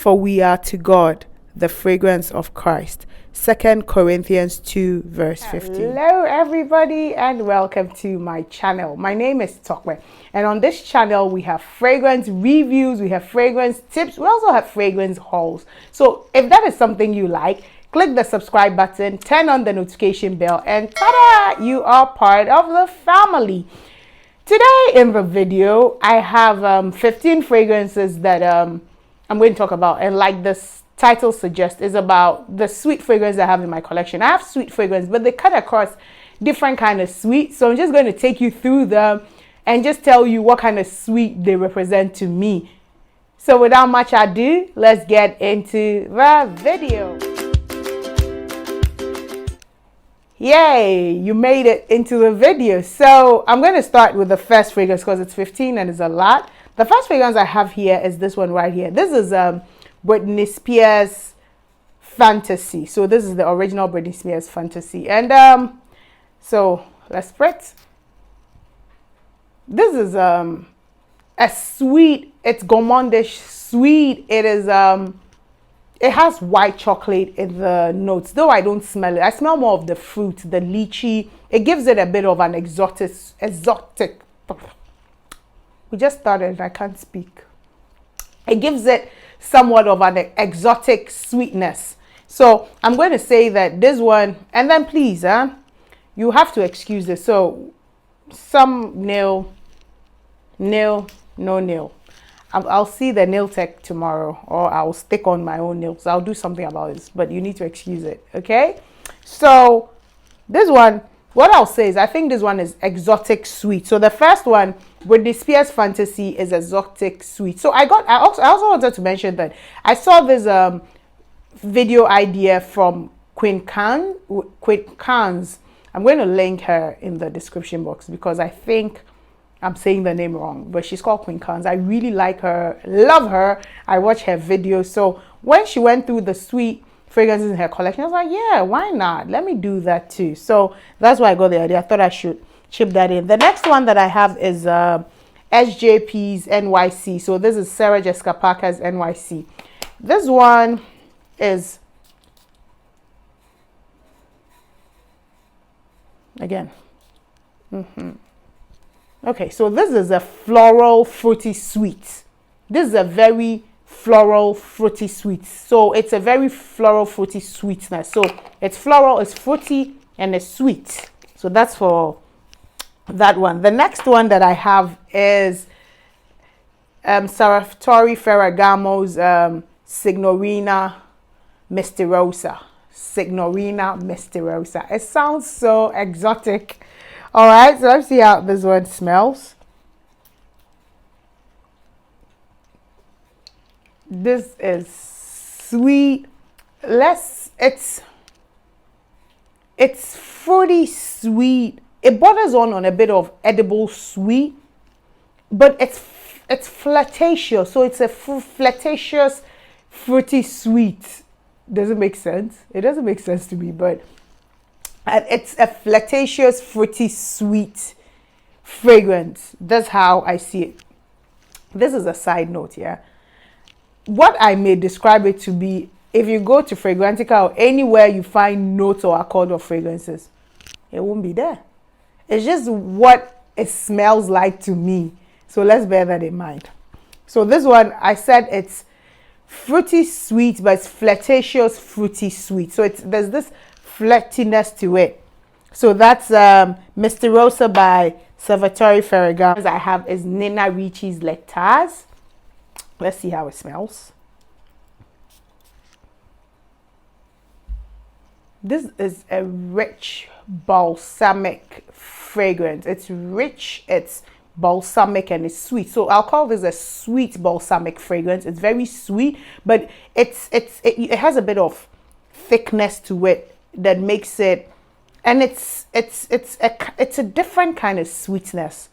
for we are to God the fragrance of Christ. 2 Corinthians 2 verse 15. Hello everybody and welcome to my channel. My name is Tope, and on this channel we have fragrance reviews, we have fragrance tips, we also have fragrance hauls. So if that is something you like, click the subscribe button, turn on the notification bell, and ta-da! You are part of the family. Today in the video I have 15 fragrances that I'm going to talk about, and like this title suggests, is about the sweet fragrance I have in my collection. I have sweet fragrance, but they cut across different kind of sweet, so I'm just going to take you through them and just tell you what kind of sweet they represent to me. So without much ado, let's get into the video. Yay, you made it into the video. So I'm going to start with the first fragrance because it's 15 and it's a lot. The first fragrance I have here is this one right here. This is Britney Spears Fantasy. So this is the original Britney Spears Fantasy. And so let's spritz. This is a sweet, it's gourmandish sweet. It is it has white chocolate in the notes, though I don't smell it. I smell more of the fruit, the lychee. It gives it a bit of an exotic. We just started, I can't speak. It gives it somewhat of an exotic sweetness. So I'm going to say that this one, and then please, you have to excuse this. So some nail, no nail. I'll see the nail tech tomorrow, or I'll stick on my own nails. I'll do something about this, but you need to excuse it, okay? So this one, what I'll say is I think this one is exotic sweet. So the first one, Britney Spears Fantasy, is exotic sweet. So I also wanted to mention that I saw this video idea from Queen Khanz. I'm going to link her in the description box because I think I'm saying the name wrong, but she's called Queen Khanz. I really like her, love her. I watch her videos. So when she went through the sweet fragrances in her collection, I was like, yeah, why not? Let me do that too. So that's why I got the idea. I thought I should chip that in. The next one that I have is SJP's NYC. So this is Sarah Jessica Parker's NYC. This one is, again, okay, so this is a floral fruity sweet. This is a very floral fruity sweet. So it's a very floral fruity sweetness. So it's floral, it's fruity, and it's sweet. So that's for that one. The next one that I have is Salvatore Ferragamo's Signorina Misteriosa. Signorina Misteriosa. It sounds so exotic. All right, so let's see how this one smells. This is sweet. It's fruity sweet. It borders on a bit of edible sweet, but it's flirtatious. So it's a flirtatious fruity sweet. Doesn't make sense. It doesn't make sense to me, but it's a flirtatious fruity sweet fragrance. That's how I see it. This is a side note, yeah. What I may describe it to be, if you go to Fragrantica or anywhere you find notes or accord of fragrances, it won't be there. It's just what it smells like to me. So let's bear that in mind. So this one, I said it's fruity sweet, but it's flirtatious fruity sweet. So there's this flirtiness to it. So that's Misteriosa by Salvatore Ferragamo. As I have is Nina Ricci's Lattaz. Let's see how it smells. This is a rich balsamic fragrance. It's rich, it's balsamic, and it's sweet. So I'll call this a sweet balsamic fragrance. It's very sweet, but it has a bit of thickness to it that makes it, and it's a different kind of sweetness.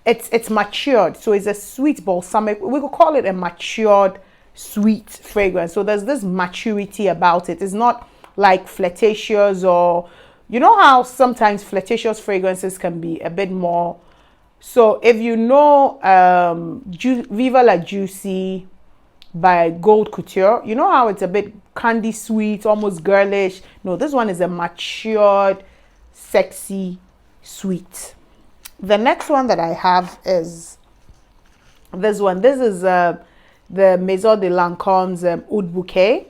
It's matured, so it's a sweet balsamic. We could call it a matured sweet fragrance. So there's this maturity about it. It's not like flirtatious, or you know how sometimes flirtatious fragrances can be a bit more. So if you know Viva La Juicy, by Gold Couture. You know how it's a bit candy sweet, almost girlish? No, this one is a matured, sexy sweet. The next one that I have is this one. This is the Maison de Lancome's Oud Bouquet.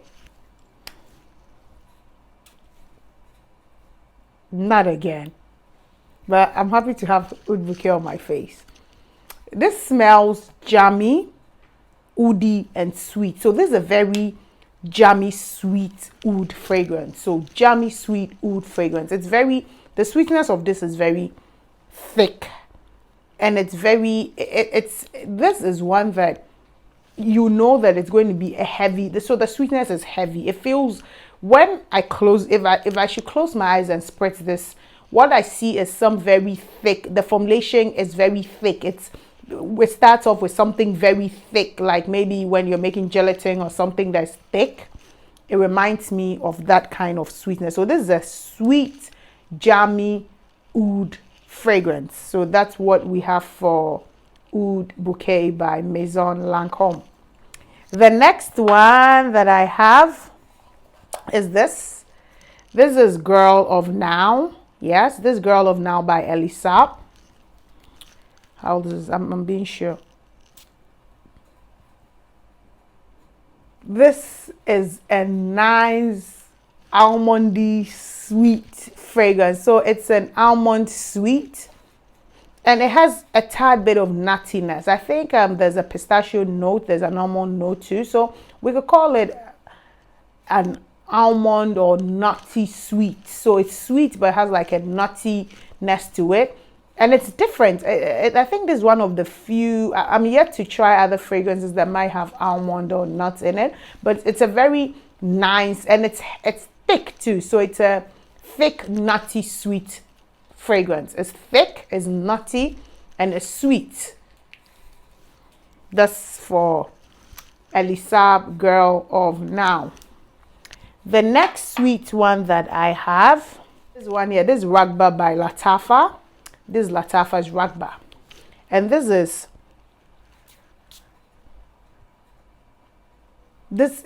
Not again. But I'm happy to have Oud Bouquet on my face. This smells jammy, oudi, and sweet. So this is a very jammy, sweet oud fragrance. So jammy, sweet oud fragrance. It's very, the sweetness of this is very thick. And it's very, this is one that you know that it's going to be a heavy, so the sweetness is heavy. It feels, when I close, if I should close my eyes and spritz this, what I see is some very thick, the formulation is very thick. It starts off with something very thick, like maybe when you're making gelatin or something that's thick. It reminds me of that kind of sweetness. So this is a sweet, jammy oud fragrance. So that's what we have for Oud Bouquet by Maison Lancome. The next one that I have is this. This is Girl of Now. Yes, this Girl of Now by Elisa. How old is this? I'm being sure. This is a nice almondy sweet fragrance. So it's an almond sweet. And it has a tad bit of nuttiness. I think there's a pistachio note. There's an almond note too. So we could call it an almond or nutty sweet. So it's sweet, but it has like a nuttiness to it. And it's different. I think this is one of the few, I'm yet to try other fragrances that might have almond or nuts in it. But it's a very nice, and it's thick too. So it's a thick, nutty, sweet fragrance. It's thick, it's nutty, and it's sweet. That's for Elisa Girl of Now. The next sweet one that I have, this one here, this is Raghba by Lattafa. This is Lattafa's Raghba. And this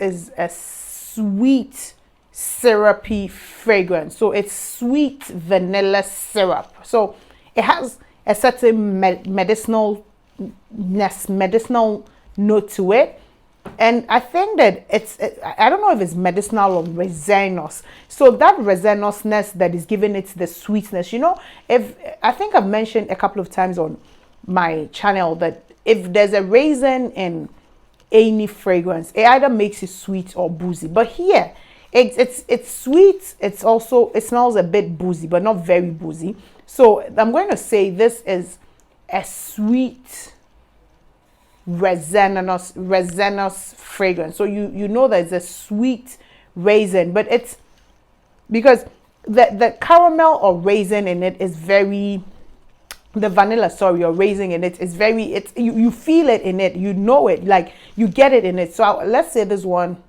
is a sweet, syrupy fragrance. So it's sweet vanilla syrup. So it has a certain medicinal note to it. And I think that I don't know if it's medicinal or resinous. So that resinousness that is giving it the sweetness, you know, I think I've mentioned a couple of times on my channel that if there's a raisin in any fragrance, it either makes it sweet or boozy. But here, it's sweet. It smells a bit boozy, but not very boozy. So I'm going to say this is a sweet resinous fragrance. So you know that it's a sweet raisin, but it's because the caramel or raisin in it is very, the vanilla, sorry, or raisin in it is very, you feel it in it, you know it, like you get it in it. So let's say this one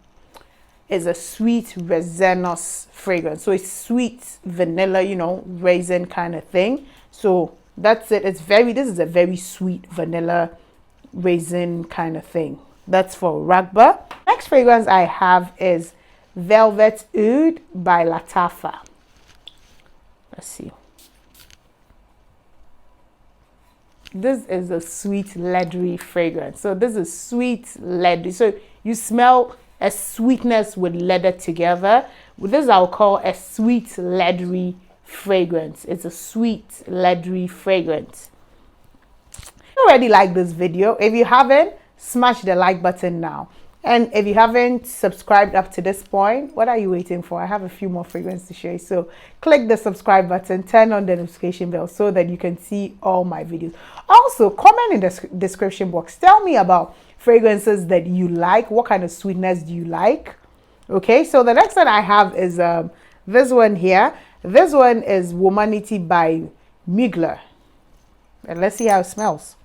is a sweet resinous fragrance. So it's sweet vanilla, you know, raisin kind of thing. So that's it. This is a very sweet vanilla raisin kind of thing. That's for Raghba. Next fragrance I have is Velvet Oud by Lattafa. Let's see. This is a sweet leathery fragrance. So this is sweet leathery. So you smell a sweetness with leather together. This I'll call a sweet leathery fragrance. It's a sweet leathery fragrance. Already like this video. If you haven't, smash the like button now. And if you haven't subscribed up to this point, what are you waiting for? I have a few more fragrances to show you. So click the subscribe button, turn on the notification bell so that you can see all my videos. Also, comment in the description box. Tell me about fragrances that you like. What kind of sweetness do you like? Okay, so the next one I have is this one here. This one is Womanity by Mugler. And let's see how it smells.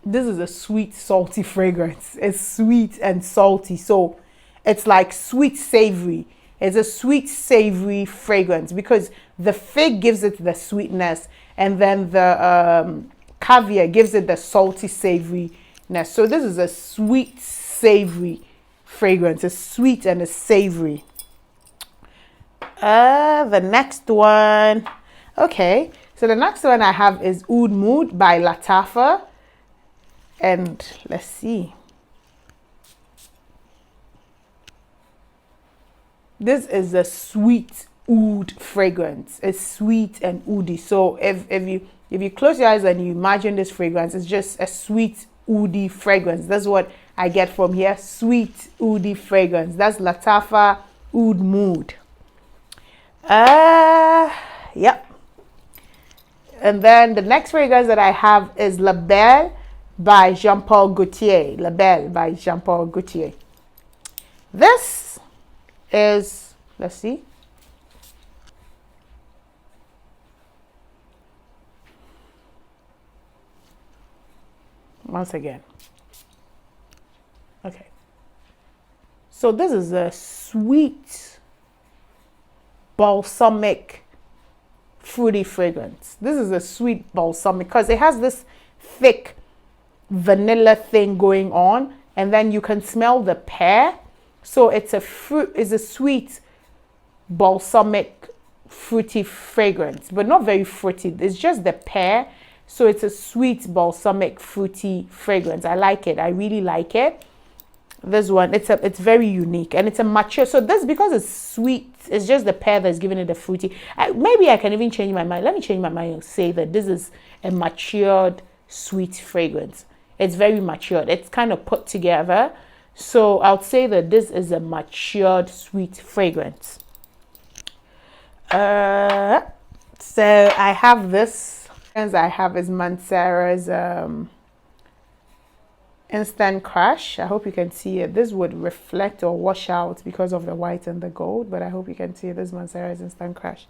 This is a sweet, salty fragrance. It's sweet and salty. So it's like sweet, savory. It's a sweet, savory fragrance because the fig gives it the sweetness, and then the caviar gives it the salty savoriness. So this is a sweet savory fragrance. It's sweet and it's savory. The next one. Okay, so the next one I have is Oud Mood by Lattafa. And let's see. This is a sweet oud fragrance. It's sweet and oudy. So if you close your eyes and you imagine this fragrance, it's just a sweet oudy fragrance. That's what I get from here. Sweet oudy fragrance. That's Lattafa Oud Mood. Yep. And then the next fragrance that I have is La Belle by Jean-Paul Gaultier. La Belle by Jean-Paul Gaultier. This is, let's see. Once again. Okay. So this is a sweet, balsamic, fruity fragrance. This is a sweet balsamic because it has this thick vanilla thing going on, and then you can smell the pear. So it's a sweet, balsamic, fruity fragrance, but not very fruity. It's just the pear. So it's a sweet, balsamic, fruity fragrance. I like it. I really like it. This one, it's very unique, and it's a mature. So this, because it's sweet, it's just the pear that's giving it a fruity. Maybe I can even change my mind. Let me change my mind and say that this is a matured sweet fragrance. It's very matured. It's kind of put together. So I would say that this is a matured sweet fragrance. So I have this. I have is Mancera's Instant Crush. I hope you can see it. This would reflect or wash out because of the white and the gold, but I hope you can see it. This is Mancera's Instant Crush.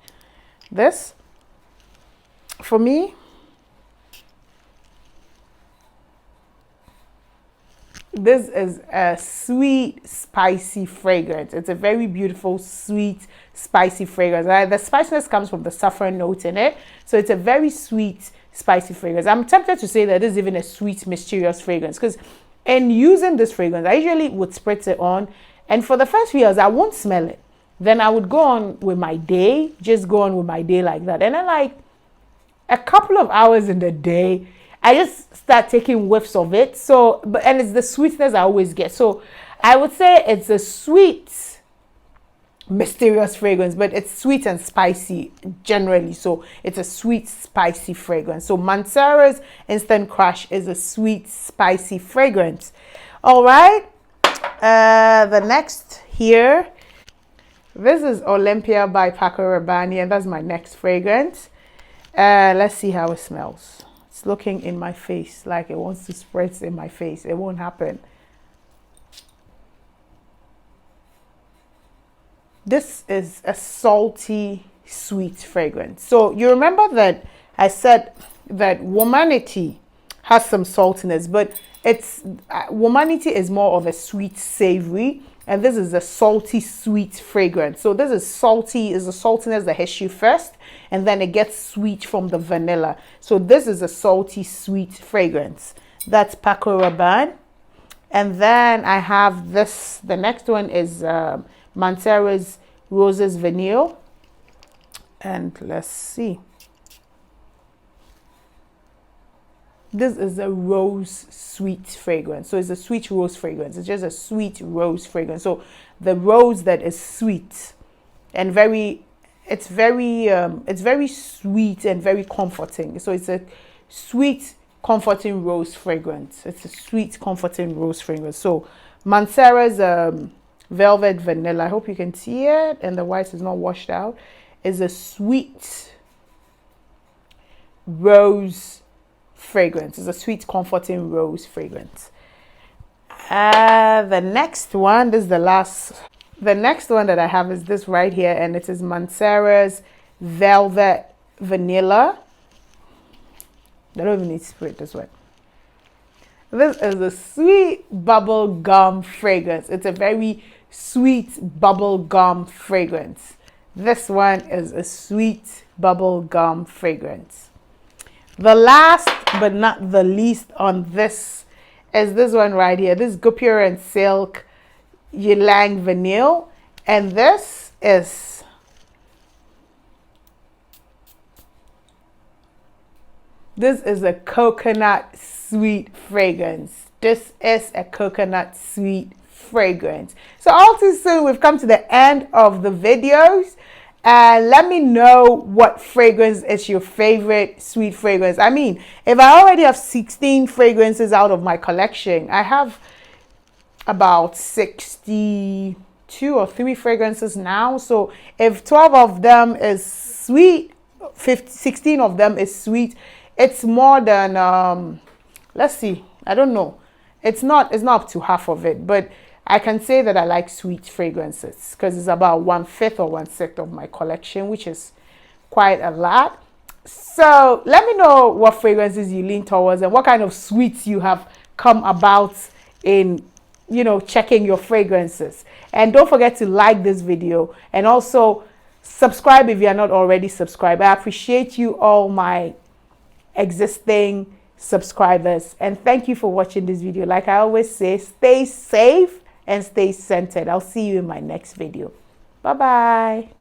This, for me, this is a sweet, spicy fragrance. It's a very beautiful, sweet, spicy fragrance. The spiciness comes from the saffron note in it. So it's a very sweet, spicy fragrance. I'm tempted to say that this is even a sweet, mysterious fragrance, because in using this fragrance, I usually would spritz it on, and for the first few hours, I won't smell it. Then I would go on with my day, just go on with my day like that. And then like a couple of hours in the day, I just start taking whiffs of it. So, and it's the sweetness I always get. So I would say it's a sweet, mysterious fragrance, but it's sweet and spicy generally. So it's a sweet, spicy fragrance. So Mancera's Instant Crush is a sweet, spicy fragrance. All right. The next here, this is Olympea by Paco Rabanne, and that's my next fragrance. Let's see how it smells. It's looking in my face like it wants to spritz in my face. It won't happen. This is a salty, sweet fragrance. So you remember that I said that Womanity has some saltiness, but it's Womanity is more of a sweet, savory, and this is a salty, sweet fragrance. So this is salty, is the saltiness that hits you first, and then it gets sweet from the vanilla. So this is a salty, sweet fragrance. That's Paco Rabanne. And then I have this. The next one is Mancera's Roses Vanille. And let's see. This is a rose sweet fragrance. So it's a sweet rose fragrance. It's just a sweet rose fragrance. So the rose that is sweet and it's very sweet and very comforting. So it's a sweet, comforting rose fragrance. It's a sweet, comforting rose fragrance. So Mancera's Velvet Vanilla, I hope you can see it, and the white is not washed out, is a sweet rose fragrance. It's a sweet, comforting rose fragrance. The next one, this is the last. The next one that I have is this right here, and it is Mancera's Velvet Vanilla. I don't even need to spray this one. This is a sweet bubble gum fragrance. It's a very sweet bubble gum fragrance. This one is a sweet bubble gum fragrance. The last but not the least on this is this one right here. This Guipure and Silk Ylang Vanille. And this is a coconut sweet fragrance. This is a coconut sweet fragrance. So all too soon, we've come to the end of the videos. And let me know what fragrance is your favorite sweet fragrance. I mean, if I already have 16 fragrances out of my collection, I have about 62 or 3 fragrances now. So if 12 of them is sweet, 16 of them is sweet, it's more than, let's see, I don't know. It's not up to half of it, but I can say that I like sweet fragrances because it's about 1/5 or 1/6 of my collection, which is quite a lot. So let me know what fragrances you lean towards and what kind of sweets you have come about in, checking your fragrances. And don't forget to like this video and also subscribe if you are not already subscribed. I appreciate you, all my existing subscribers, and thank you for watching this video. Like I always say, stay safe and stay scented. I'll see you in my next video. Bye bye.